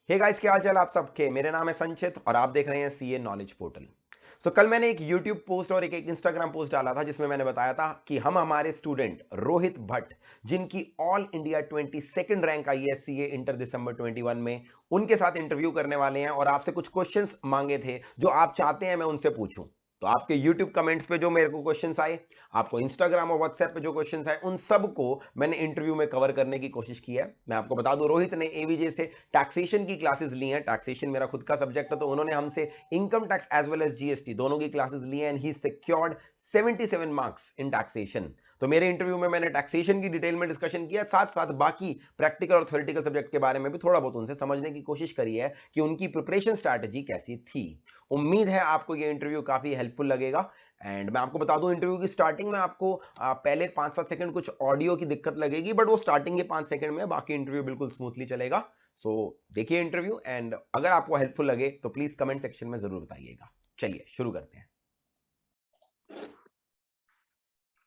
Hey guys, क्या हाल चाल आप सबके। मेरे नाम है संचित और आप देख रहे हैं सीए नॉलेज पोर्टल। कल मैंने एक यूट्यूब पोस्ट और एक इंस्टाग्राम पोस्ट डाला था जिसमें मैंने बताया था कि हम हमारे स्टूडेंट रोहित भट्ट, जिनकी ऑल इंडिया 22nd रैंक आई है सीए इंटर दिसंबर 21 में, उनके साथ इंटरव्यू करने वाले हैं और आपसे कुछ क्वेश्चंस मांगे थे जो आप चाहते हैं मैं उनसे पूछूं। तो आपके यूट्यूब कमेंट्स पे जो मेरे को क्वेश्चंस आए, आपको इंस्टाग्राम और व्हाट्सएप पे जो क्वेश्चंस आए, उन सब को मैंने इंटरव्यू में कवर करने की कोशिश की है। मैं आपको बता दूं, रोहित ने एवीजे से टैक्सेशन की क्लासेस ली हैं। टैक्सेशन मेरा खुद का सब्जेक्ट है, तो उन्होंने हमसे income tax as well as GST दोनों की क्लासेस ली हैं and he secured 77 marks in taxation. तो मेरे इंटरव्यू में मैंने टैक्सेशन की डिटेल में डिस्कशन किया, साथ साथ बाकी प्रैक्टिकल और थ्योरेटिकल सब्जेक्ट के बारे में भी थोड़ा बहुत उनसे समझने की कोशिश करी है कि उनकी प्रिपरेशन स्ट्रैटेजी कैसी थी। उम्मीद है आपको ये इंटरव्यू काफी हेल्पफुल लगेगा। एंड मैं आपको बता दूं, इंटरव्यू की स्टार्टिंग में आपको पहले 5-7 सेकंड कुछ ऑडियो की दिक्कत लगेगी, बट वो स्टार्टिंग के 5 सेकंड में, बाकी इंटरव्यू बिल्कुल स्मूथली चलेगा। देखिए इंटरव्यू, एंड अगर आपको हेल्पफुल लगे तो प्लीज कमेंट सेक्शन में जरूर बताइएगा। चलिए शुरू करते हैं।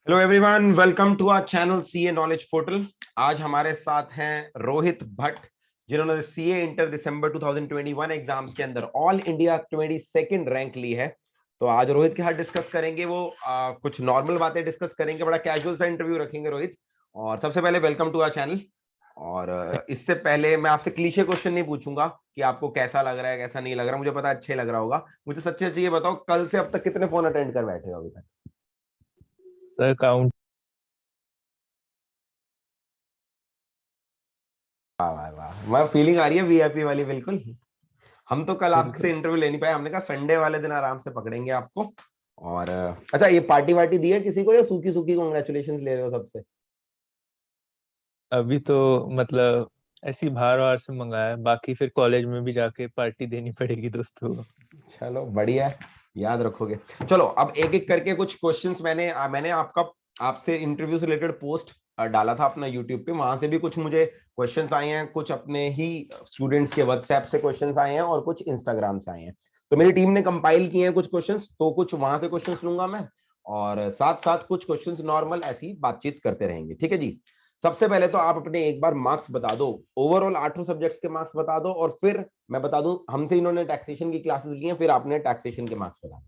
Hello everyone, welcome to our channel CA knowledge portal. आज हमारे साथ हैं रोहित भट्ट, जिन्होंने सीए इंटर दिसंबर 2021 एग्जाम्स के अंदर ऑल इंडिया 22nd रैंक ली है। तो आज रोहित के साथ डिस्कस करेंगे, वो कुछ नॉर्मल बातें डिस्कस करेंगे, बड़ा कैजुअल सा इंटरव्यू रखेंगे रोहित। और सबसे पहले वेलकम टू आवर चैनल। और इससे पहले मैं आपसे क्लीशे क्वेश्चन नहीं पूछूंगा कि आपको कैसा लग रहा है कैसा नहीं लग रहा, मुझे पता है अच्छे लग रहा होगा। मुझे सच्चे सच्चे ये बताओ, कल से अब तक कितने फोन अटेंड कर बैठे हो अभी तक? Sir count. मैं फीलिंग आ रही है वीआईपी वाली, बिल्कुल। हम तो कल आपसे बिल्कुल। इंटरव्यू ले नहीं पाए, हमने कहा संडे वाले दिन आराम से पकड़ेंगे आपको। और अच्छा, ये पार्टी वार्टी दी है किसी को या सूखी सूखी कॉन्ग्रेचुलेशन ले रहे हो सबसे? अभी तो मतलब ऐसी बाहर वार से मंगाया है, बाकी फिर कॉलेज में भी जाके पार्टी देनी पड़ेगी दोस्तों को। चलो बढ़िया है, याद रखोगे। चलो अब एक एक करके कुछ क्वेश्चंस मैंने आपसे इंटरव्यू से रिलेटेड पोस्ट डाला था अपना यूट्यूब पे, वहां से भी कुछ मुझे क्वेश्चंस आए हैं, कुछ अपने ही स्टूडेंट्स के व्हाट्सएप से क्वेश्चंस आए हैं और कुछ इंस्टाग्राम से आए हैं। तो मेरी टीम ने कंपाइल किए हैं कुछ क्वेश्चंस, तो कुछ वहां से क्वेश्चंस लूंगा मैं, और साथ साथ कुछ क्वेश्चंस नॉर्मल ऐसी बातचीत करते रहेंगे, ठीक है जी। सबसे पहले तो आप अपने एक बार मार्क्स बता दो, ओवरऑल 8 सब्जेक्ट्स के मार्क्स बता दो, और फिर मैं बता दूं, हमसे इन्होंने टैक्सेशन की क्लासेस ली हैं, फिर आपने टैक्सेशन के मार्क्स बता दो।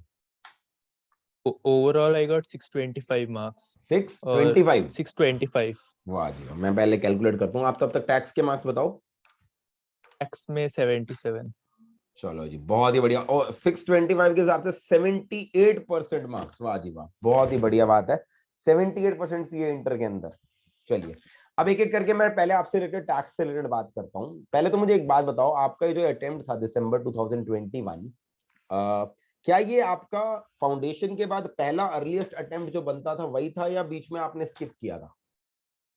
Overall I got 625 marks. Six और ट्वेंटी फाइव 625। वाह जी वाह, मैं पहले कैलकुलेट करता हूँ, आप तब तक टैक्स के मार्क्स बताओ। टैक्स में 77। चलो जी, बहुत ही बढ़िया। और 625 के हिसाब से 78% मार्क्स, वाह जी वाह, बहुत ही बढ़िया बात है। 78% सीए इंटर के अंदर। चलिए अब एक एक करके मैं पहले आपसे रिलेटेड टैक्स से रिलेटेड बात करता हूँ। पहले तो मुझे एक बात बताओ, आपका ये जो अटेम्प्ट था दिसंबर 2021, क्या ये आपका फाउंडेशन के बाद पहला अर्लीस्ट अटेम्प्ट जो बनता था वही था, या बीच में आपने स्किप किया था?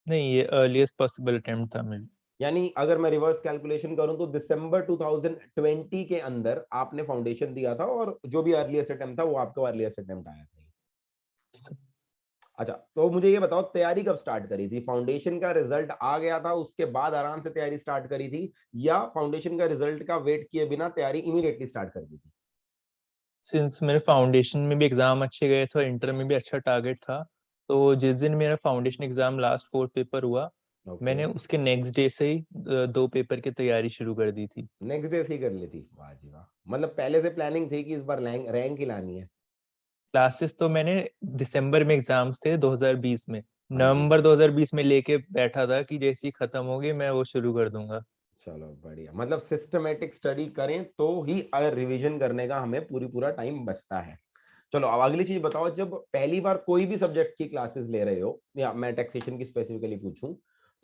नहीं, ये अर्लीस्ट पॉसिबल अटेम्प्ट था मेरा। यानी अगर मैं रिवर्स कैलकुलेशन करूं तो दिसंबर 2020 के अंदर आपने फाउंडेशन दिया था, और जो भी अर्लीस्ट अटेम्प्ट था वो आपका अर्लीस्ट अटेम्प्ट आया था। अच्छा, तो मुझे ये बताओ, तैयारी कब स्टार्ट करी थी? फाउंडेशन का रिजल्ट आ गया था उसके बाद आराम से तैयारी स्टार्ट करी थी, या फाउंडेशन का रिजल्ट का वेट किए बिना तैयारी इमीडिएटली स्टार्ट कर दी थी? सिंस मेरे फाउंडेशन में भी एग्जाम अच्छे गए थे, इंटर में भी अच्छा टारगेट था, तो जिस दिन मेरा फाउंडेशन एग्जाम लास्ट 4 पेपर हुआ, ओके, मैंने उसके नेक्स्ट डे से ही 2 पेपर की तैयारी शुरू कर दी थी। नेक्स्ट डे से ही कर ली थी, वाह जी वाह। मतलब पहले से प्लानिंग थी कि इस बार रैंक रैंक ही लानी है। क्लासेस तो मैंने दिसंबर में एग्जाम्स थे 2020 में, हाँ जी, नवंबर 2020 में लेके बैठा था कि जैसे ही खत्म होगी मैं वो शुरू कर दूंगा। चलो बढ़िया। मतलब सिस्टमेटिक स्टडी करें तो ही अगर रिवीजन करने का हमें पूरा टाइम बचता है। चलो अब अगली चीज बताओ, जब पहली बार कोई भी सब्जेक्ट की क्लासेस ले रहे हो, या मैं टैक्सेशन की स्पेसिफिकली पूछूं,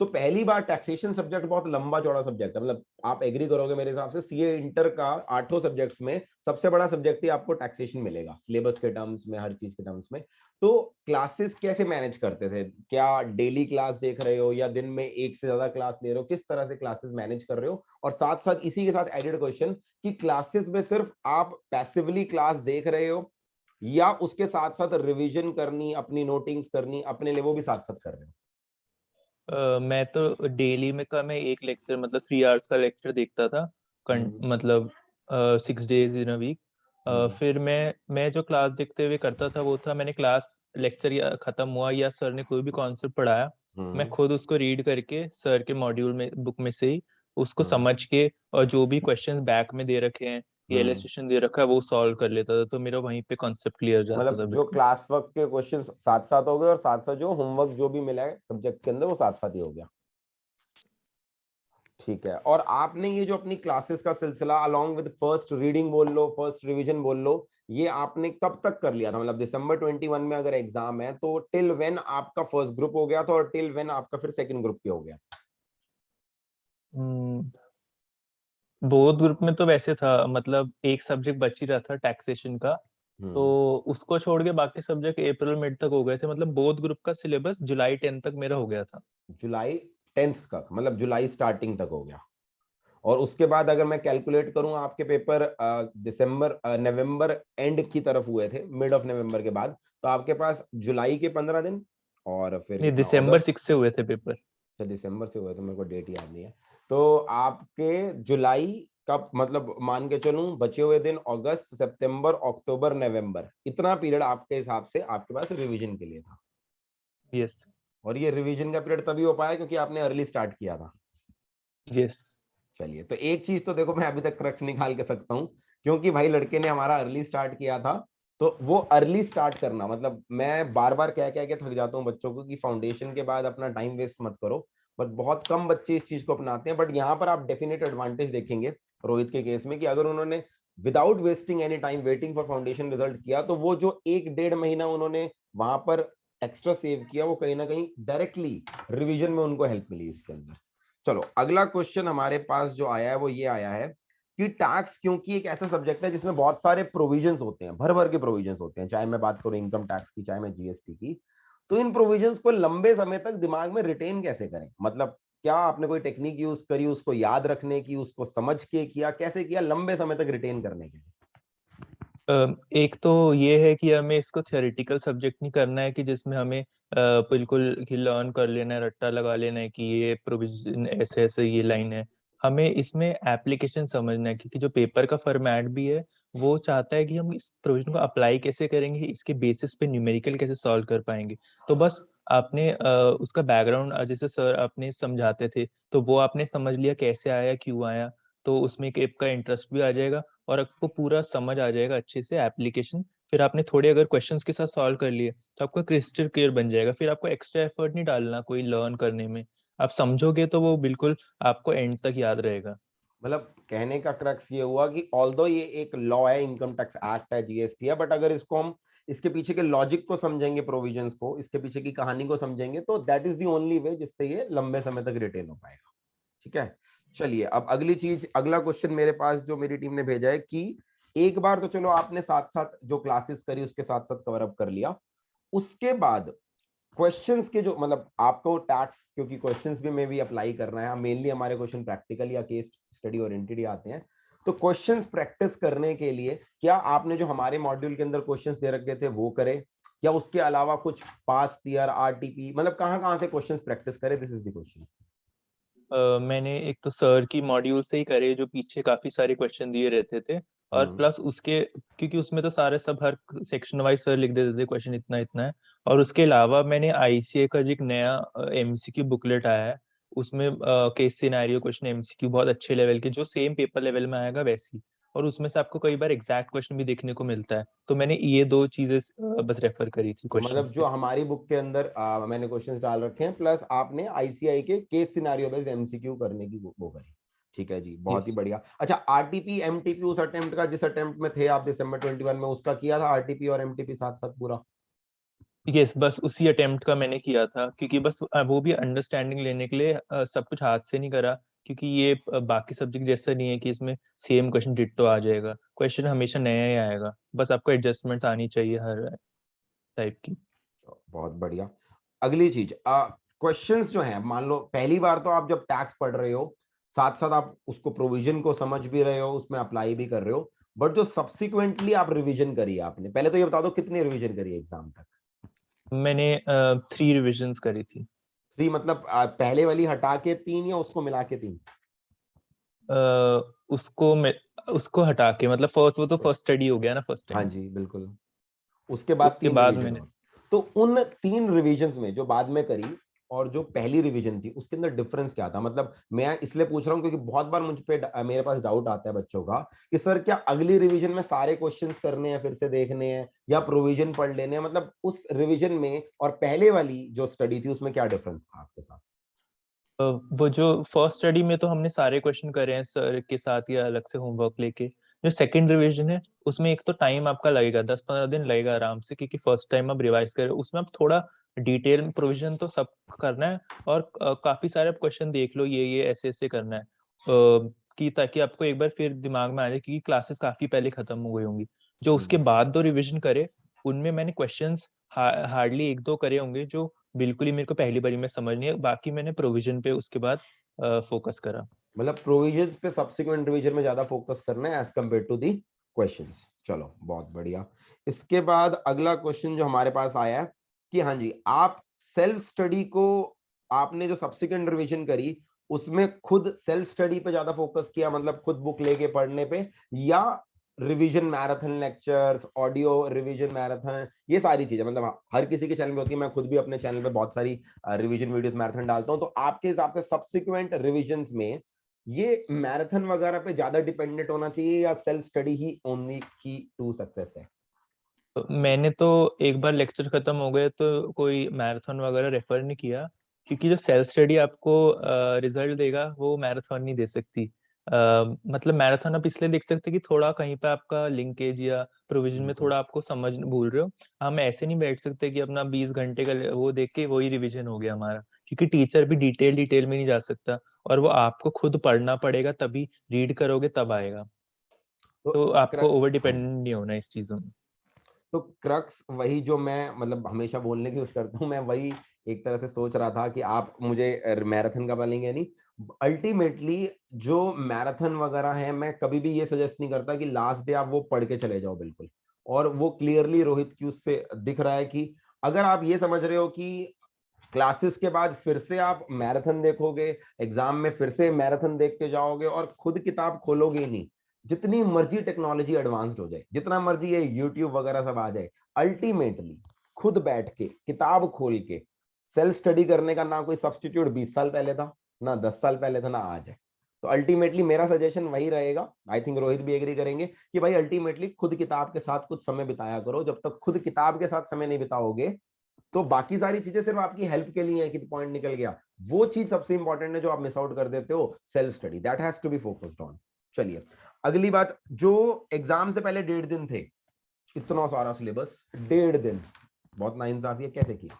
तो पहली बार टैक्सेशन सब्जेक्ट बहुत लंबा चौड़ा सब्जेक्ट है। मतलब आप एग्री करोगे मेरे हिसाब से, सीए इंटर का 8 सब्जेक्ट्स में सबसे बड़ा सब्जेक्ट ही आपको टैक्सेशन मिलेगा, सिलेबस के टर्म्स में, हर चीज के टर्म्स में। तो क्लासेस कैसे मैनेज करते थे? क्या डेली क्लास देख रहे हो, या दिन में एक से ज्यादा क्लास ले रहे हो? किस तरह से क्लासेस मैनेज कर रहे हो? और साथ साथ इसी के साथ एडेड क्वेश्चन, कि क्लासेस में सिर्फ आप पैसिवली क्लास देख रहे हो, या उसके साथ साथ रिवीजन करनी, अपनी नोटिंग्स करनी अपने लिए, वो भी साथ साथ कर रहे मैं तो डेली में का मैं एक लेक्चर मतलब 3 आवर्स का लेक्चर देखता था। हो? हम्म, मतलब 6 days इन अ वीक। हम्म, फिर मैं जो क्लास देखते हुए करता था वो था, मैंने क्लास लेक्चर या खत्म हुआ या सर ने कोई भी कॉन्सेप्ट पढ़ाया, मैं हम्म, खुद उसको रीड करके सर के मॉड्यूल में बुक में से ही उसको समझ के और जो भी क्वेश्चन बैक में दे रखे हैं या हम्म इलस्ट्रेशन दे रखा है वो सॉल्व कर लेता था, तो मेरा वहीं पे कॉन्सेप्ट क्लियर जाता मतलब था जो बिल्कुल। क्लास वर्क के क्वेश्चन साथ साथ हो गए और साथ साथ जो होमवर्क जो भी मिला है सब्जेक्ट के अंदर वो साथ साथ ही हो गया। ठीक है, और आपने ये जो अपनी क्लासेस का सिलसिला अलोंग विद फर्स्ट रीडिंग बोल लो, फर्स्ट रिवीजन बोल लो, ये आपने कब तक कर लिया था? मतलब दिसंबर 21 में अगर एग्जाम है तो टिल व्हेन आपका फर्स्ट ग्रुप हो गया था और टिल व्हेन आपका फिर सेकंड ग्रुप क्या हो गया? बोथ ग्रुप में तो वैसे था, मतलब एक सब्जेक्ट बच ही रहा था टैक्सेशन का, तो हम्म उसको छोड़ के बाकी सब्जेक्ट अप्रैल मिड तक हो गए थे। मतलब बोथ ग्रुप का सिलेबस जुलाई 10 तक मेरा हो गया था। जुलाई 10th तक, मतलब जुलाई स्टार्टिंग तक हो गया। और उसके बाद अगर मैं कैलकुलेट करूं आपके पेपर दिसंबर नवंबर एंड की तरफ हुए थे, मिड ऑफ नवंबर के बाद, तो आपके पास जुलाई के 15 दिन और फिर नहीं, कितना, दिसंबर अगस्त। 6 से हुए थे पेपर। अच्छा, दिसंबर से हुए थे, मेरे को डेट याद नहीं है। तो आपके जुलाई का मतलब मान के चलूं बचे हुए दिन अगस्त सितंबर अक्टूबर नवंबर, इतना पीरियड आपके हिसाब से आपके पास रिवीजन के लिए था। यस। और ये रिवीजन का पीरियड तभी हो पाया क्योंकि आपने अर्ली स्टार्ट किया था। यस। चलिए, तो एक चीज तो देखो मैं अभी तक क्रक्स निकाल के सकता हूँ, क्योंकि भाई लड़के ने हमारा अर्ली स्टार्ट किया था। तो वो अर्ली स्टार्ट करना, मतलब मैं बार बार कह कह के थक जाता हूँ बच्चों को कि फाउंडेशन के बाद अपना टाइम वेस्ट मत करो, बट बहुत कम बच्चे इस चीज को अपनाते हैं। बट यहाँ पर आप डेफिनेट एडवांटेज देखेंगे रोहित के केस में कि अगर उन्होंने without wasting any time waiting for foundation result किया, तो वो जो 1-1.5 महीना उन्होंने वहां पर एक्स्ट्रा सेव किया, वो कहीं ना कहीं डायरेक्टली रिवीजन में उनको हेल्प मिली इसके अंदर। चलो, अगला क्वेश्चन हमारे पास जो आया है वो ये आया है कि टैक्स क्योंकि एक ऐसा सब्जेक्ट है जिसमें बहुत सारे प्रोविजंस होते हैं, भर भर के प्रोविजंस होते हैं, चाहे मैं बात करूं इनकम टैक्स की, चाहे मैं जीएसटी की, तो इन प्रोविजंस को लंबे समय तक दिमाग में रिटेन कैसे करें? मतलब क्या आपने कोई टेक्निक यूज करी उसको याद रखने की, उसको समझ के किया, कैसे किया लंबे समय तक रिटेन करने के लिए? एक तो ये है कि हमें इसको थियोरेटिकल सब्जेक्ट नहीं करना है कि जिसमें हमें बिल्कुल कि लर्न कर लेना है, रट्टा लगा लेना है कि ये प्रोविजन ऐसे ऐसे ये लाइन है। हमें इसमें एप्लीकेशन समझना है, क्योंकि जो पेपर का फॉर्मेट भी है वो चाहता है कि हम इस प्रोविजन को अप्लाई कैसे करेंगे, इसके बेसिस पे न्यूमेरिकल कैसे सॉल्व कर पाएंगे। तो बस आपने उसका बैकग्राउंड जैसे सर आपने समझाते थे तो वो आपने समझ लिया कैसे आया क्यों आया, तो उसमें एक आपका इंटरेस्ट भी आ जाएगा और आपको पूरा समझ आ जाएगा अच्छे से एप्लीकेशन। फिर आपने थोड़े अगर क्वेश्चंस के साथ सॉल्व कर लिए तो आपका क्रिस्टल क्लियर बन जाएगा, फिर आपको एक्स्ट्रा एफर्ट नहीं डालना कोई लर्न करने में। आप समझोगे तो वो बिल्कुल आपको एंड तक याद रहेगा। मतलब कहने का क्रक्स ये हुआ कि ऑल्दो ये एक लॉ है, इनकम टैक्स एक्ट है, जीएसटी है, बट अगर इसको हम इसके पीछे के लॉजिक को समझेंगे, प्रोविजंस को, इसके पीछे की कहानी को समझेंगे, तो that is the only way जिससे ये लंबे समय तक रिटेन हो पाएगा। ठीक है, चलिए अब अगली चीज, अगला क्वेश्चन मेरे पास जो मेरी टीम ने भेजा है कि एक बार तो चलो आपने साथ साथ जो क्लासेस करी उसके साथ साथ कवर अप कर लिया, उसके बाद क्वेश्चंस के जो मतलब आपको टैक्स, क्योंकि क्वेश्चंस भी में भी अप्लाई करना है, मेनली हमारे क्वेश्चन प्रैक्टिकल या केस स्टडी ओरिएंटेड ही आते हैं, तो क्वेश्चंस प्रैक्टिस करने के लिए क्या आपने जो हमारे मॉड्यूल के अंदर क्वेश्चंस दे रखे थे वो करे, या उसके अलावा कुछ पास्ट ईयर आरटीपी, मतलब कहां कहां से क्वेश्चंस प्रैक्टिस करे? This is the question. मैंने एक तो सर की मॉड्यूल से ही करे जो पीछे काफी सारे क्वेश्चन दिए रहते थे, और हम्म प्लस उसके क्योंकि उसमें तो सारे सब हर सेक्शन वाइज सर लिख देते थे क्वेश्चन इतना इतना है। और उसके अलावा मैंने आईसीए का जो एक नया एमसीक्यू बुकलेट आया है उसमें केस सिनेरियो क्वेश्चन एमसीक्यू बहुत अच्छे लेवल के जो सेम पेपर लेवल में आएगा वैसी, और उसमें से आपको कई बार एग्जैक्ट क्वेश्चन भी देखने को मिलता है। तो मैंने ये दो चीजें बस रेफर करी थी तो क्वेश्चन मतलब जो पे। हमारी बुक के अंदर मैंने क्वेश्चंस डाल रखे हैं, प्लस आपने आईसीआई के केस सिनेरियो बेस्ड एमसीक्यू करने की वो करी। ठीक है जी, बहुत ही यस। बढ़िया। अच्छा, आरटीपी एमटीपी उस अटेम्प्ट का, जिस अटेम्प्ट में थे आप दिसंबर 21 में, उसका किया था आरटीपी और एमटीपी साथ साथ पूरा? यस, बस उसी अटेम्प्ट का मैंने किया था, क्योंकि बस वो भी अंडरस्टैंडिंग लेने के लिए सब कुछ हाथ से नहीं करा, क्योंकि ये बाकी सब्जेक्ट जैसा नहीं है कि इसमें सेम क्वेश्चन डिट्टो आ जाएगा। क्वेश्चन हमेशा नया ही आएगा, बस आपको एडजस्टमेंट्स आनी चाहिए हर टाइप की। बहुत बढ़िया। अगली चीज, क्वेश्चंस जो हैं, मान लो पहली बार तो आप जब टैक्स पढ़ रहे हो, साथ साथ आप उसको प्रोविजन को समझ भी रहे हो, उसमें अप्लाई भी कर रहे हो, बट जो सब्सिक्वेंटली आप रिवीजन करी आपने, पहले तो ये बता दो कितनी रिवीजन करी एग्जाम तक? मैंने 3 रिविजन्स करी थी। 3 मतलब पहले वाली हटा के 3 या उसको मिला के 3? अ, उसको मैं उसको हटा के, मतलब फर्स्ट वो तो फर्स्ट स्टडी हो गया ना फर्स्ट हाँ टाइम। जी बिल्कुल। उसके बाद उसके 3 बाद रिवीजन मैंने और, तो उन 3 रिवीजन में जो बाद में करी, और जो पहली रिवीजन थी उसके अंदर डिफरेंस क्या था? मतलब मैं इसलिए पूछ रहा हूँ क्योंकि बहुत बार मुझ पे मेरे पास डाउट आता है बच्चों का कि सर क्या अगली रिवीजन में सारे क्वेश्चंस करने हैं, फिर से देखने हैं, या प्रोविजन पढ़ लेने हैं? मतलब उस रिवीजन में और पहले वाली जो स्टडी थी उसमें क्या डिफरेंस था आपके हिसाब से? वो जो फर्स्ट स्टडी में तो हमने सारे क्वेश्चन करे हैं सर के साथ या अलग से होमवर्क लेके। जो सेकंड रिवीजन है उसमें एक तो टाइम आपका लगेगा, 10-15 दिन लगेगा आराम से, क्योंकि फर्स्ट टाइम आप रिवाइज कर रहे हो। उसमें आप थोड़ा डिटेल में प्रोविजन तो सब करना है, और काफी सारे आप क्वेश्चन देख लो, ये ऐसे ऐसे करना है, कि ताकि आपको एक बार फिर दिमाग में आ जाए, क्योंकि क्लासेस काफी पहले खत्म हो गई होंगी। जो उसके बाद दो रिवीजन करे उनमें मैंने क्वेश्चंस हार्डली एक दो करे होंगे जो बिल्कुल ही मेरे को पहली बारी में समझ नहीं है, बाकी मैंने प्रोविजन पे उसके बाद फोकस करा। मतलब प्रोविजंस पे सब्सिक्वेंट रिवीजन में ज्यादा फोकस करना है as compare to the questions. चलो बहुत बढ़िया। इसके बाद अगला क्वेश्चन जो हमारे पास आया है कि हाँ जी, आप सेल्फ स्टडी को, आपने जो सब्सिक्वेंट रिवीजन करी उसमें खुद सेल्फ स्टडी पे ज्यादा फोकस किया, मतलब खुद बुक लेके पढ़ने पे, या revision marathon lectures, audio revision marathon, ये सारी चीजें? मतलब हर किसी के चैनल पे होती है, मैं खुद भी अपने चैनल पे बहुत सारी रिवीजन वीडियोस मैराथन डालता हूं। तो आपके हिसाब से सब्सिक्वेंट रिवीजन में ये मैराथन वगैरह पे ज्यादा डिपेंडेंट होना चाहिए या सेल्फ स्टडी ही ओनली की टू सक्सेस है? तो मैंने तो एक बार लेक्चर खत्म हो गए तो कोई मैराथन वगैरह रेफर नहीं किया, क्योंकि जो सेल्फ स्टडी आपको रिजल्ट देगा वो मैराथन नहीं दे सकती। मतलब मैराथन आप इसलिए देख सकते हैं कि थोड़ा कहीं पे आपका लिंकेज या प्रोविजन में बिल्कुल। थोड़ा आपको समझ भूल रहे हो। हम ऐसे नहीं बैठ सकते कि अपना 20 घंटे का वो देख के वही रिवीजन हो गया हमारा, क्योंकि टीचर भी डिटेल डिटेल में नहीं जा सकता, और वो आपको खुद पढ़ना पड़ेगा, तभी रीड करोगे तब आएगा। तो तो आपको क्रक्स, ओवर हाँ, डिपेंडेंट नहीं होना इस चीजों में। तो क्रक्स वही जो मैं मतलब हमेशा बोलने की कोशिश करता हूँ, मैं वही एक तरह से सोच रहा था कि आप मुझे मैराथन का बोलेंगे नहीं। अल्टीमेटली जो मैराथन वगैरह है, मैं कभी भी ये सजेस्ट नहीं करता कि लास्ट डे आप वो पढ़ के चले जाओ बिल्कुल। और वो क्लियरली रोहित की उससे दिख रहा है कि अगर आप ये समझ रहे हो कि क्लासेस के बाद फिर से आप मैराथन देखोगे, एग्जाम में फिर से मैराथन देख के जाओगे और खुद किताब खोलोगे ही नहीं, जितनी मर्जी टेक्नोलॉजी एडवांस्ड हो जाए, जितना मर्जी ये यूट्यूब वगैरह सब आ जाए, अल्टीमेटली खुद बैठ के किताब खोल के सेल्फ स्टडी करने का ना कोई सब्स्टिट्यूट 20 साल पहले था, ना 10 साल पहले था, ना आज है। तो अल्टीमेटली मेरा सजेशन वही रहेगा, आई थिंक रोहित भी एग्री करेंगे, कि भाई अल्टीमेटली खुद किताब के साथ कुछ समय बिताया करो। जब तक खुद किताब के साथ समय नहीं बिताओगे तो बाकी सारी चीजें सिर्फ आपकी हेल्प के लिए है कि पॉइंट निकल गया। वो चीज सबसे इंपॉर्टेंट है जो आप मिस आउट कर देते हो, self study, that has to be focused on. चलिए अगली बात, जो एग्जाम से पहले 1.5 दिन थे, इतना सारा सिलेबस 1.5 दिन, बहुत नाइंसाफी है, कैसे किया?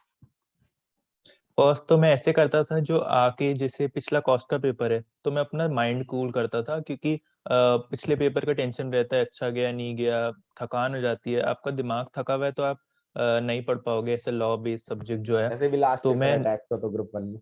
फर्स्ट तो मैं ऐसे करता था, जो आके जैसे पिछला कॉस्ट का पेपर है तो मैं अपना माइंड कूल करता था, क्योंकि पिछले पेपर का टेंशन रहता है, अच्छा गया नहीं गया, थकान हो जाती है, आपका दिमाग थका हुआ है तो आप नहीं पढ़ पाओगे, ऐसे लॉ बेस्ड सब्जेक्ट जो है। ऐसे भी लास्ट तो पेपर मैं है टैक्स का तो ग्रुप 1 में।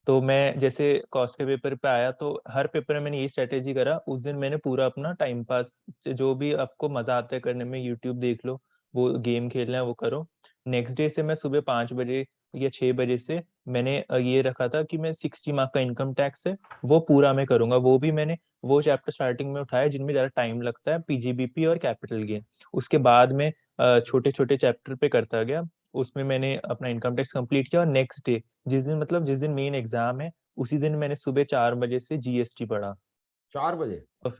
तो मैं जैसे कॉस्ट के पेपर पे आया तो हर पेपर में मैंने ये स्ट्रेटेजी करा, उस दिन मैंने पूरा अपना टाइम पास, जो भी आपको मजा आता है करने में, यूट्यूब देख लो, वो गेम खेलना है वो करो। नेक्स्ट डे से मैं सुबह 5 बजे या 6 बजे से मैंने ये रखा था कि मैं 60 मार्क का इनकम टैक्स है वो पूरा मैं करूंगा। वो भी मैंने वो चैप्टर स्टार्टिंग में उठाया जिनमें ज्यादा टाइम लगता है, पीजीबीपी और कैपिटल गेन। उसके बाद में छोटे छोटे चैप्टर पे करता गया। उसमें मैंने अपना इनकम टैक्स कंप्लीट किया, और नेक्स्ट डे जिस दिन मेन एग्जाम है उसी दिन मैंने सुबह 4 बजे से जीएसटी पढ़ा। 4 बजे? और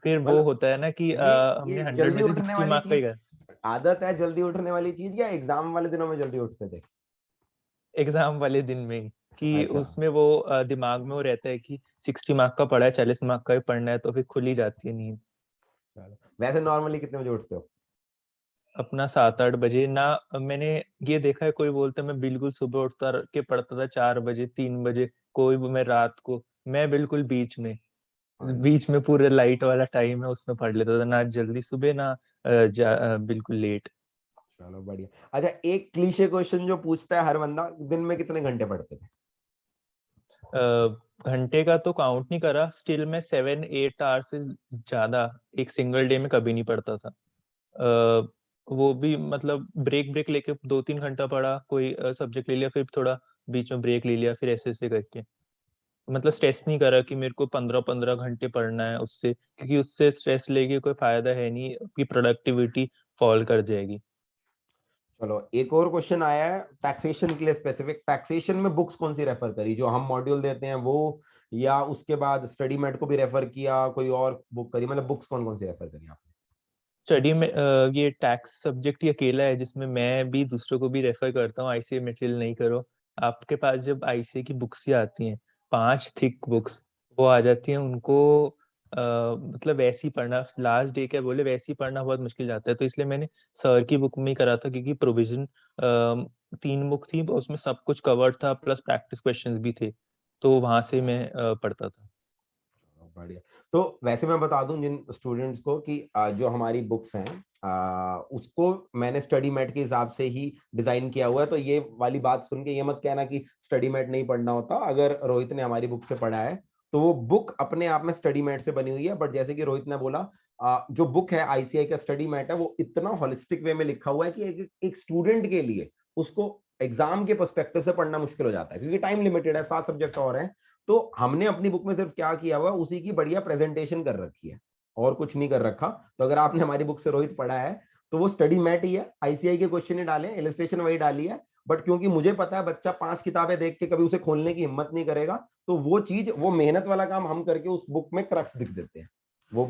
फिर वो मतलब होता है ना कि ये हमने 100 जल्दी में से उठने 60 वाली मार्क का ही चीज कर। आदत है, जल्दी उठने वाली चीज, या एग्जाम वाले दिनों में जल्दी उठते थे? एग्जाम वाले दिन में ही, कि अच्छा। उसमें वो दिमाग में वो रहता है कि 60 मार्क का पढ़ा है, 40 मार्क का भी पढ़ना है, तो फिर खुल ही जाती है नींद। चलो, वैसे नॉर्मली कितने बजे उठते हो? अपना 7-8 बजे ना। मैंने ये देखा है, कोई बोलता है मैं बिल्कुल सुबह उठता के पढ़ता था 4 बजे 3 बजे, कोई भी मैं रात को, मैं बिल्कुल बीच में, हाँ जी। बीच में पूरे लाइट वाला टाइम है उसमें पढ़ लेता था, ना जल्दी सुबह ना बिल्कुल लेट। चलो बढ़िया। अच्छा, एक क्लीशे क्वेश्चन जो पूछता है हर बंदा, दिन में कितने घंटे पढ़ते थे? घंटे का तो काउंट नहीं करा, स्टिल मैं 7-8 आवर्स से ज्यादा एक सिंगल डे में कभी नहीं पढ़ता था। अ, वो भी मतलब ब्रेक ब्रेक लेके 2-3 घंटा पढ़ा, कोई सब्जेक्ट ले लिया, फिर थोड़ा बीच में ब्रेक ले लिया, फिर ऐसे ऐसे करके। मतलब स्ट्रेस नहीं करा कि मेरे को 15-15 घंटे पढ़ना है उससे, क्योंकि उससे स्ट्रेस लेके कोई फायदा है नहीं, आपकी प्रोडक्टिविटी फॉल कर जाएगी। चलो एक और क्वेश्चन आया है टैक्सेशन के लिए स्पेसिफिक। टैक्सेशन में बुक्स कौन सी रेफर करी, जो हम मॉड्यूल देते हैं वो, या उसके बाद स्टडी मेट को भी रेफर किया, कोई और बुक करी, मतलब बुक्स कौन कौन सी रेफर करी आपने? स्टडी में ये टैक्स सब्जेक्ट ही अकेला है जिसमें मैं भी दूसरों को भी रेफर करता हूँ, आईसीए मटेरियल नहीं करो। आपके पास जब आईसीए की बुक्स ही आती हैं, 5 थिक बुक्स वो आ जाती हैं, उनको मतलब वैसे ही पढ़ना, लास्ट डे क्या बोले वैसे ही पढ़ना बहुत मुश्किल जाता है। तो इसलिए मैंने सर की बुक में ही करा था, क्योंकि प्रोविजन 3 बुक थी, उसमें सब कुछ कवर्ड था, प्लस प्रैक्टिस क्वेश्चंस भी थे, तो वहां से मैं पढ़ता था। बढ़िया। तो वैसे मैं बता दूं जिन स्टूडेंट्स को कि जो हमारी बुक्स हैं उसको मैंने स्टडी मैट के हिसाब से ही डिजाइन किया हुआ है। तो ये वाली बात सुन के ये मत कहना कि स्टडी मैट नहीं पढ़ना होता। अगर रोहित ने हमारी बुक से पढ़ा है तो वो बुक अपने आप में स्टडी मैट से बनी हुई है। बट जैसे कि रोहित ने बोला, जो बुक है आईसीआई का स्टडी मैट है, वो इतना होलिस्टिक वे में लिखा हुआ है कि एक स्टूडेंट के लिए उसको एग्जाम के पर्सपेक्टिव से पढ़ना मुश्किल हो जाता है, क्योंकि टाइम लिमिटेड है, 7 सब्जेक्ट और हैं। तो हमने अपनी बुक में सिर्फ क्या किया हुआ, उसी की बढ़िया प्रेजेंटेशन कर रखी है, और कुछ नहीं कर रखा। तो अगर आपने हमारी बुक से रोहित पढ़ा है तो वो स्टडी मैट ही है, आईसीआई के क्वेश्चन ही डाले, इलस्ट्रेशन वही डाली है। बट क्योंकि मुझे पता है बच्चा 5 किताबें देख के कभी उसे खोलने की हिम्मत नहीं करेगा, तो वो चीज, वो मेहनत वाला काम हम करके उस बुक में क्रक्स दिख देते हैं। वो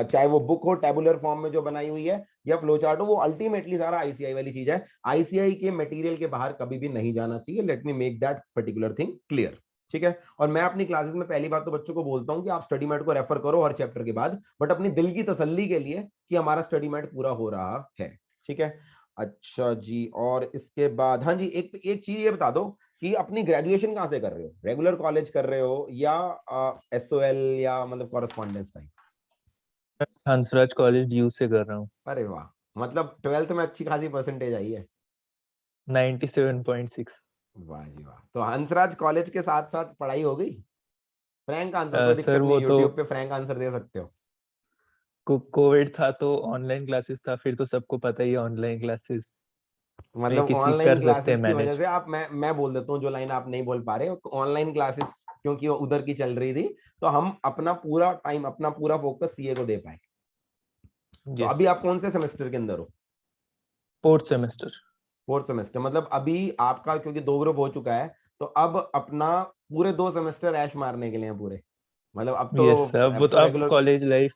चाहे वो बुक हो टेबुलर फॉर्म में जो बनाई हुई है या फ्लो चार्ट हो, वो अल्टीमेटली सारा आईसीआई वाली चीज है। आईसीआई के मटेरियल के बाहर कभी भी नहीं जाना चाहिए। Let me make that particular thing clear. ठीक है। और मैं अपनी क्लासेस में पहली बात तो बच्चों को बोलता हूं कि आप स्टडी मैट को रेफर करो हर चैप्टर के बाद, बट अपनी दिल की तसल्ली के लिए कि हमारा स्टडी मैट पूरा हो रहा है। ठीक है। अच्छा जी, और इसके बाद हाँ जी, एक एक चीज ये बता दो कि अपनी ग्रेजुएशन कहाँ से कर रहे हो, रेगुलर कॉलेज कर रहे हो या एसओएल या मतलब correspondence type? Hansraj college due से कर रहा हूँ। अरे वाह, मतलब ट्वेल्थ में अच्छी खासी परसेंटेज आई है। 97.6। वाह जी वाह। तो हंसराज कॉलेज के साथ साथ पढ़ाई हो गई? फ्रैंक आंसर, कोई सर दिक्कत वो नहीं, तो यूट्यूब पे फ्रैंक आंसर दे सकते हो। कोविड था तो ऑनलाइन क्लासेस था, फिर तो सबको पता ही है ऑनलाइन क्लासेस में मतलब किसी ऑनलाइन कर सकते हैं क्लासेस की वजह मैनेज। से आप, मैं बोल देता हूँ जो लाइन आप नहीं बोल पा रहे, ऑनलाइन क्लासेस क्योंकि वो उधर की चल रही थी, तो हम अपना पूरा टाइम, अपना पूरा फोकस सीए को दे पाए। तो यस। अभी आप कौन से सेमेस्टर के अंदर हो? 4th semester. फोर्थ सेमेस्टर, मतलब अभी आपका क्योंकि 2 ग्रुप हो चुका है, तो अब अपना पूरे 2 सेमेस्टर ऐश मारने के लिए हैं पूरे, मतलब अब तो, यस सर, वो अब तो तो अब रेगुलर। कॉलेज लाइफ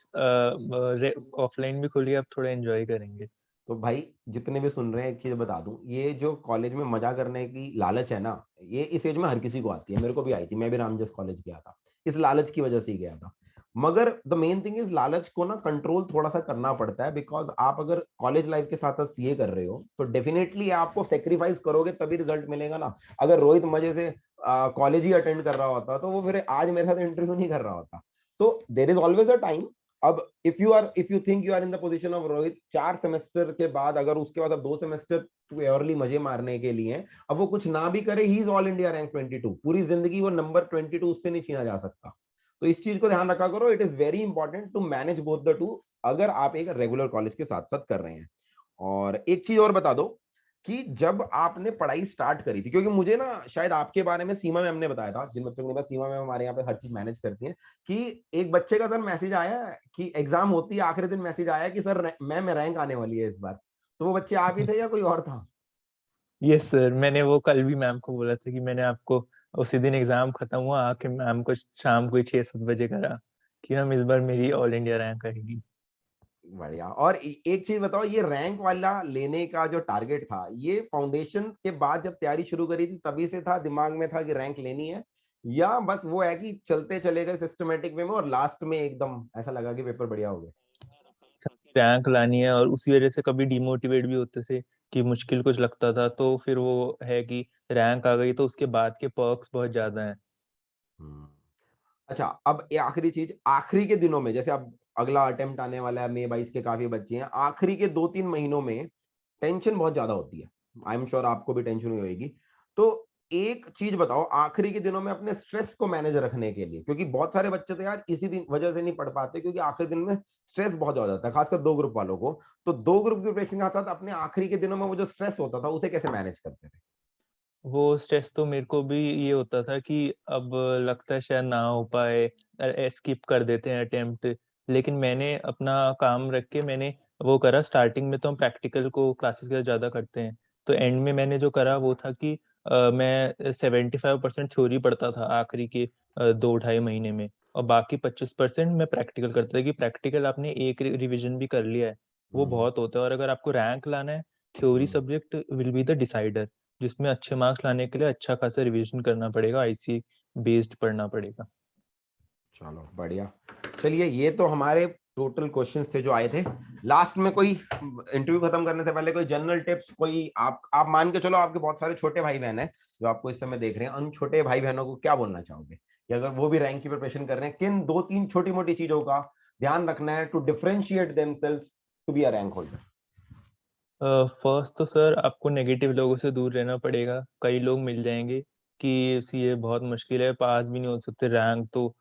ऑफलाइन भी खुली है, अब थोड़ा एंजॉय करेंगे। तो भाई जितने भी सुन रहे हैं, एक चीज बता दूं, ये जो कॉलेज में मजा करने की लालच है ना, ये इस एज में हर किसी को आती है, मेरे को भी आई थी, मैं भी रामजस कॉलेज गया था, इस लालच की वजह से ही गया था। मगर द मेन थिंग इज लालच को ना कंट्रोल थोड़ा सा करना पड़ता है, बिकॉज आप अगर कॉलेज लाइफ के साथ साथ सीए कर रहे हो तो डेफिनेटली आपको सेक्रीफाइस करोगे तभी रिजल्ट मिलेगा ना। अगर रोहित मजे से कॉलेज ही अटेंड कर रहा होता तो वो फिर आज मेरे साथ इंटरव्यू नहीं कर रहा होता। तो there is always a time. अब if you think you are in the position of Rohit, 4 semester के बाद, अगर उसके बाद अब 2 सेमेस्टर प्योरली मजे मारने के लिए, अब वो कुछ ना भी करे, he is all India rank 22, पूरी जिंदगी वो नंबर 22 उससे नहीं छीना जा सकता। तो इस चीज को ध्यान रखा करो, it is very important to manage both the two, अगर आप एक रेगुलर कॉलेज के साथ साथ कर रहे हैं। और एक चीज और बता दो कि जब आपने पढ़ाई स्टार्ट करी थी, क्योंकि मुझे ना शायद आपके बारे में सीमा मैम ने बताया था, जिन बच्चों को नहीं पता, सीमा मैम हमारे यहाँ पे हर चीज मैनेज करती हैं, कि एक बच्चे का सर मैसेज आया कि एग्जाम होती है आखिरी दिन, मैसेज आया कि सर मैम रैंक आने वाली है इस बार। तो वो बच्चे आप ही थे या कोई और था? यस सर, मैंने वो कल भी मैम को बोला था कि मैंने आपको उसी दिन एग्जाम खत्म हुआ आके मैम को शाम को ही 6-7 बजे करा कि हम इस बार मेरी ऑल इंडिया रैंक आएगी। बढ़िया। और एक चीज बताओ, ये रैंक वाला लेने का जो टारगेट था, ये फाउंडेशन के बाद जब तैयारी शुरू करी थी तभी से था, दिमाग में था कि रैंक लेनी है, या बस वो है कि चलते चले गए सिस्टमेटिक वे में और लास्ट में एकदम ऐसा लगा कि पेपर बढ़िया हो गया? रैंक लानी है, और उसी वजह से कभी डिमोटिवेट भी होते थे कि मुश्किल कुछ लगता था, तो फिर वो है कि रैंक आ गई तो उसके बाद के पर्क्स बहुत ज्यादा हैं। हम्म। अच्छा, अब ये आखिरी चीज, आखिरी के दिनों में, जैसे अब अगला अटेम्प्ट आने वाला है, मई 22 के काफी बच्चे हैं, आखिरी के 2-3 महीनों में टेंशन बहुत ज्यादा होती है। आई एम श्योर आपको भी टेंशन हुई होगी। तो एक चीज बताओ, आखिरी के दिनों में अपने स्ट्रेस को मैनेज रखने के लिए, क्योंकि बहुत सारे बच्चे तो यार इसी दिन वजह से नहीं पढ़ पाते, क्योंकि आखिरी दिन में स्ट्रेस बहुत ज्यादा होता है, खासकर 2 ग्रुप वालों को। तो 2 ग्रुप की प्रिपरेशन के साथ अपने आखिरी के दिनों में वो जो स्ट्रेस होता था, उसे कैसे मैनेज करते थे? वो स्ट्रेस तो मेरे को भी ये होता था कि अब लगता है शायद ना हो पाए, स्किप कर देते हैं अटेम्प्ट। लेकिन मैंने अपना काम रख के मैंने वो करा, स्टार्टिंग में तो हम प्रैक्टिकल को क्लासेस के ज्यादा करते हैं, तो एंड में मैंने जो करा वो था कि मैं 75% थ्योरी पढ़ता था आखिरी के 2 ढाई महीने में, और बाकी 25% मैं प्रैक्टिकल करता था कि प्रैक्टिकल आपने एक रिवीजन भी कर लिया है, वो हम्म, बहुत होता है। और अगर आपको रैंक लाना है, theory hmm, subject will be the decider, जिसमें अच्छे मार्क्स लाने के लिए अच्छा खासा रिवीजन करना पड़ेगा, आईसी बेस्ड पढ़ना पड़ेगा। चलो बढ़िया। चलिए, ये तो हमारे टोटल क्वेश्चंस थे जो आए थे। लास्ट में कोई इंटरव्यू खत्म करने से पहले कोई जनरल टिप्स, कोई आप मान के चलो आपके बहुत सारे छोटे भाई बहन हैं जो आपको इस समय देख रहे हैं, उन छोटे भाई बहनों को क्या बोलना चाहोगे कि अगर वो भी रैंक की प्रिपरेशन कर रहे हैं, किन दो तीन छोटी मोटी चीजों का ध्यान रखना है to differentiate themselves to be a rank holder? First तो सर आपको नेगेटिव लोगों से दूर रहना पड़ेगा। कई लोग मिल जाएँगे कि सीए बहुत मुश्किल है, पास भी नहीं हो सकते, रैंक तो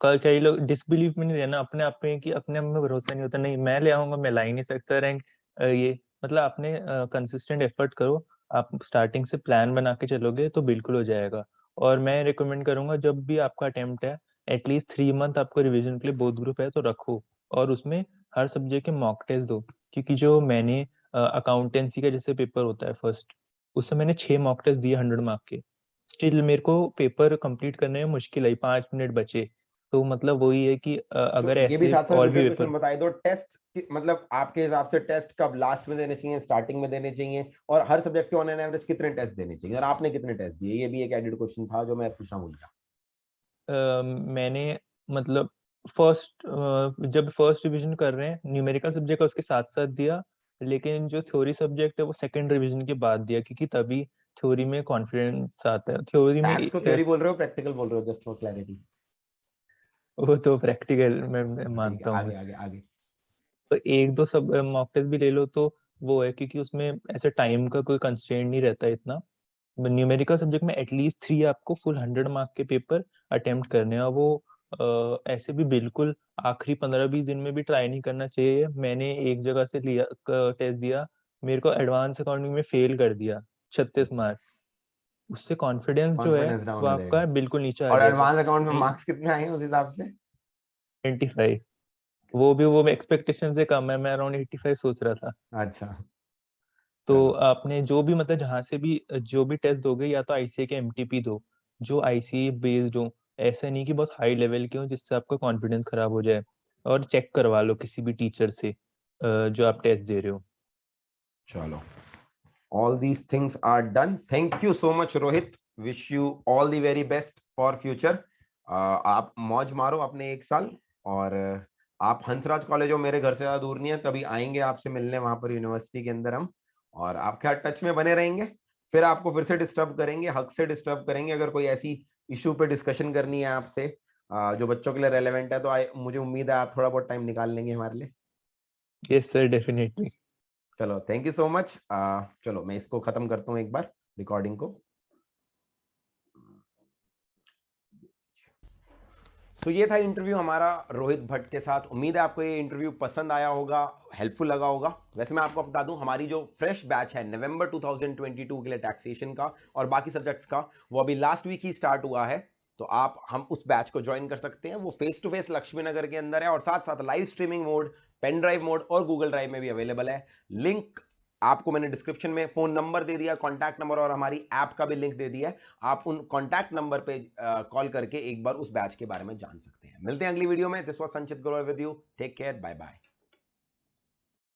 क कई लोग डिसबिलीफ में नहीं रहना अपने आप पे कि अपने आप में भरोसा नहीं होता, नहीं मैं ले आऊँगा, मैं ला ही नहीं सकता रैंक। ये मतलब आपने कंसिस्टेंट एफर्ट करो, आप स्टार्टिंग से प्लान बना के चलोगे तो बिल्कुल हो जाएगा। और मैं रिकमेंड करूँगा जब भी आपका अटेम्प्ट है, एटलीस्ट 3 मंथ आपको रिवीजन के लिए बोथ ग्रुप है तो रखो, और उसमें हर सब्जेक्ट के मॉक टेस्ट दो। क्योंकि जो मैंने अकाउंटेंसी का जैसे पेपर होता है फर्स्ट, उससे मैंने 6 मॉक टेस्ट दिए 100 मार्क के। स्टिल मेरे को पेपर कंप्लीट करने में मुश्किल आई, 5 मिनट बचे। तो मतलब वही है कि तो अगर ये भी ऐसे साथ साथ और मुझे भी क्वेश्चन पेपर बताई दो, टेस्ट मतलब आपके हिसाब से टेस्ट कब लास्ट में देने चाहिए, स्टार्टिंग में देने चाहिए, और हर सब्जेक्ट के ऑन एन एवरेज कितने टेस्ट देने चाहिए, और आपने कितने टेस्ट दिए? ये भी एक एडिड क्वेश्चन था जो मैं पूछना भूल गया। मैंने मतलब जब फर्स्ट रिवीजन कर रहे हैं, न्यूमेरिकल सब्जेक्ट का उसके साथ-साथ दिया, लेकिन जो थ्योरी सब्जेक्ट है वो सेकंड रिवीजन के बाद दिया, क्योंकि तभी थ्योरी में कॉन्फिडेंस आता है। थ्योरी में टैक्स को थ्योरी बोल रहे हो, प्रैक्टिकल बोल रहे हो, जस्ट फॉर क्लैरिटी? वो तो प्रैक्टिकल मैं ठीक है, मानता हूँ। आगे आगे आगे। तो 1-2 सब मॉक टेस्ट भी ले लो तो वो है, क्योंकि उसमें ऐसे टाइम का कोई कंस्ट्रेंट नहीं रहता इतना। न्यूमेरिकल सब्जेक्ट में एटलीस्ट 3 आपको फुल 100 मार्क के पेपर अटेम्प्ट करने हैं, और वो ऐसे भी बिल्कुल आखिरी 15-20 दिन में भी ट्राई नहीं करना चाहिए। मैंने एक जगह से लिया टेस्ट दिया, मेरे को एडवांस अकाउंटिंग में फेल कर दिया 36 मार्क। उससे कॉन्फिडेंस जो है कॉन्फिडेंस डाउन वो हो आपका जाएगा। बिल्कुल नीचे आ और जाएगा। एडवांस अकाउंट में नहीं, मार्क्स कितने आए हैं उस हिसाब से? 25, वो भी वो एक्सपेक्टेशन से कम है, मैं अराउंड 85 सोच रहा था। अच्छा। तो चलो। आपने जो भी मतलब जहाँ से भी जो भी टेस्ट दोगे, या तो आईसीए के एमटीपी दो, जो आईसीए बेस्ड हो, ऐसा नहीं कि बहुत हाई लेवल के हो जिससे आपका कॉन्फिडेंस खराब हो जाए, और चेक करवा लो किसी भी टीचर से जो आप टेस्ट दे रहे हो। चलो, all these things are done. Thank you so much Rohit, wish you all the very best for future. आप मौज मारो अपने एक साल, और आप हंसराज कॉलेज हो, मेरे घर से ज्यादा दूर नहीं है, कभी आएंगे आपसे मिलने वहां पर यूनिवर्सिटी के अंदर हम, और आपके साथ टच में बने रहेंगे। फिर आपको फिर से डिस्टर्ब करेंगे, हक से डिस्टर्ब करेंगे, अगर कोई ऐसी इशू पे डिस्कशन करनी है आपसे जो बच्चों के लिए रेलेवेंट है, तो मुझे उम्मीद है आप थोड़ा बहुत टाइम निकाल लेंगे हमारे लिए। Yes sir, definitely. चलो, थैंक यू सो मच। चलो मैं इसको खत्म करता हूँ एक बार, रिकॉर्डिंग को। तो ये था इंटरव्यू हमारा रोहित भट्ट के साथ। उम्मीद है आपको ये इंटरव्यू पसंद आया होगा, हेल्पफुल लगा होगा। वैसे मैं आपको बता दूं, हमारी जो फ्रेश बैच है नवंबर 2022 के लिए टैक्सेशन का और बाकी सब्जेक्ट्स का, वो अभी लास्ट वीक ही स्टार्ट हुआ है। तो आप हम उस बैच को ज्वाइन कर सकते हैं। वो face to face Laxmi Nagar के अंदर है, और साथ साथ live streaming mode, pen drive mode और गूगल ड्राइव में भी अवेलेबल है। लिंक आपको मैंने डिस्क्रिप्शन में फोन नंबर दे दिया, कॉन्टैक्ट नंबर, और हमारी ऐप का भी लिंक दे दिया है। आप उन कॉन्टैक्ट नंबर पे कॉल करके एक बार उस बैच के बारे में जान सकते हैं। मिलते हैं अगली वीडियो में। This was Sanchit Grover with you. Take care, bye bye.